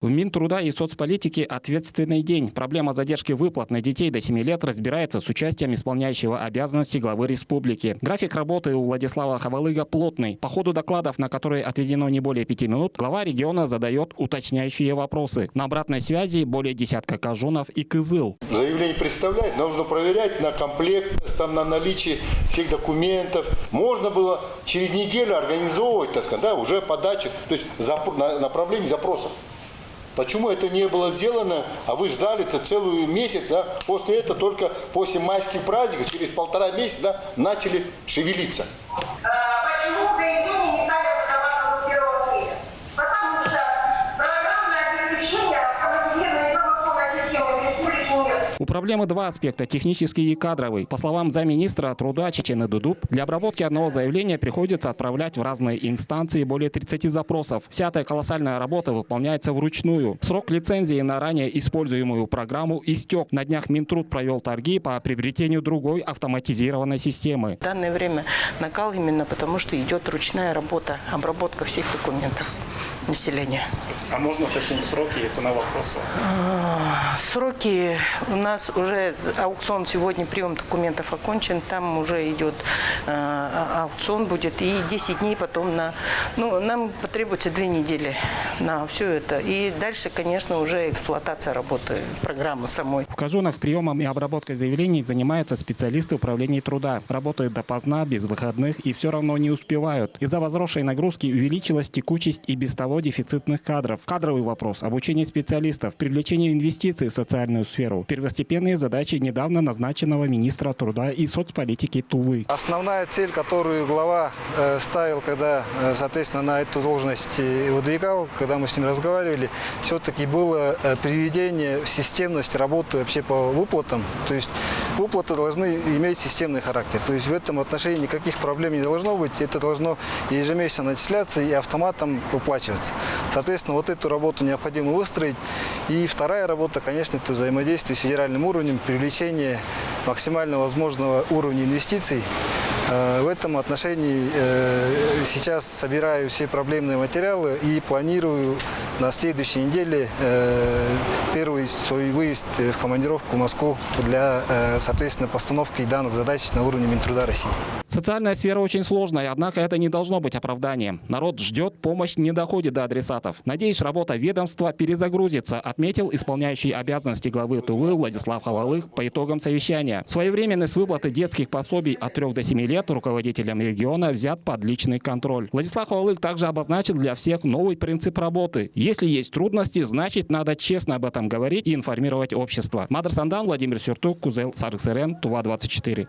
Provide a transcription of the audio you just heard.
В Минтруда и соцполитике ответственный день. Проблема задержки выплат на детей до 7 лет разбирается с участием исполняющего обязанности главы республики. График работы у Владислава Хавалыга плотный. По ходу докладов, на которые отведено не более 5 минут, глава региона задает уточняющие вопросы. На обратной связи более десятка кажунов и кызыл. Заявление представлять, нужно проверять на комплектность, там, на наличие всех документов. Можно было через неделю организовывать, так сказать, да, уже подачу, то есть направление запросов. Почему это не было сделано, а вы ждали целый месяц, да? После этого только после майских праздников, через 1,5 месяца, да, начали шевелиться. Почему заявление не стали подаваться в первое время? Потому что программное обеспечение автоматизированной информационной системы республики нет. У проблемы два аспекта – технический и кадровый. По словам замминистра труда Чечены Дудуб, для обработки одного заявления приходится отправлять в разные инстанции более 30 запросов. Вся эта колоссальная работа выполняется вручную. Срок лицензии на ранее используемую программу истек. На днях Минтруд провел торги по приобретению другой автоматизированной системы. В данное время накал именно потому, что идет ручная работа, обработка всех документов населения. А можно уточнить сроки и цена вопроса? Сроки у нас уже аукцион сегодня, прием документов окончен, там уже идет аукцион будет и 10 дней потом нам потребуется 2 недели на все это. И дальше, конечно, уже эксплуатация работы программы самой. В Кажунах приемом и обработкой заявлений занимаются специалисты управления труда. Работают допоздна, без выходных и все равно не успевают. Из-за возросшей нагрузки увеличилась текучесть и без того дефицитных кадров. Кадровый вопрос, обучение специалистов, привлечение инвестиций в социальную сферу. Первостепенные задачи недавно назначенного министра труда и соцполитики Тувы. Основная цель, которую глава ставил, когда, соответственно, на эту должность выдвигал, когда мы с ним разговаривали, все-таки было приведение в системность работы вообще по выплатам. То есть выплаты должны иметь системный характер. То есть в этом отношении никаких проблем не должно быть. Это должно ежемесячно начисляться и автоматом выплачиваться. Соответственно, вот эту работу необходимо выстроить. И вторая работа, конечно, это взаимодействие с федеральным уровнем, привлечение максимально возможного уровня инвестиций. В этом отношении сейчас собираю все проблемные материалы и планирую на следующей неделе первый свой выезд в командировку в Москву для, соответственно, постановки данных задач на уровне Минтруда России. Социальная сфера очень сложная, однако это не должно быть оправданием. Народ ждет, помощь не доходит до адресатов. Надеюсь, работа ведомства перезагрузится, отметил исполняющий обязанности главы Тувы Владислав Хавалыг по итогам совещания. Своевременность выплаты детских пособий от 3 до 7 лет руководителям региона взят под личный контроль. Владислав Хавалыг также обозначил для всех новый принцип работы. Если есть трудности, значит надо честно об этом говорить и информировать общество. Мадр Сандан, Владимир Сюртук, Кузел Сарыксерен, Тува 24.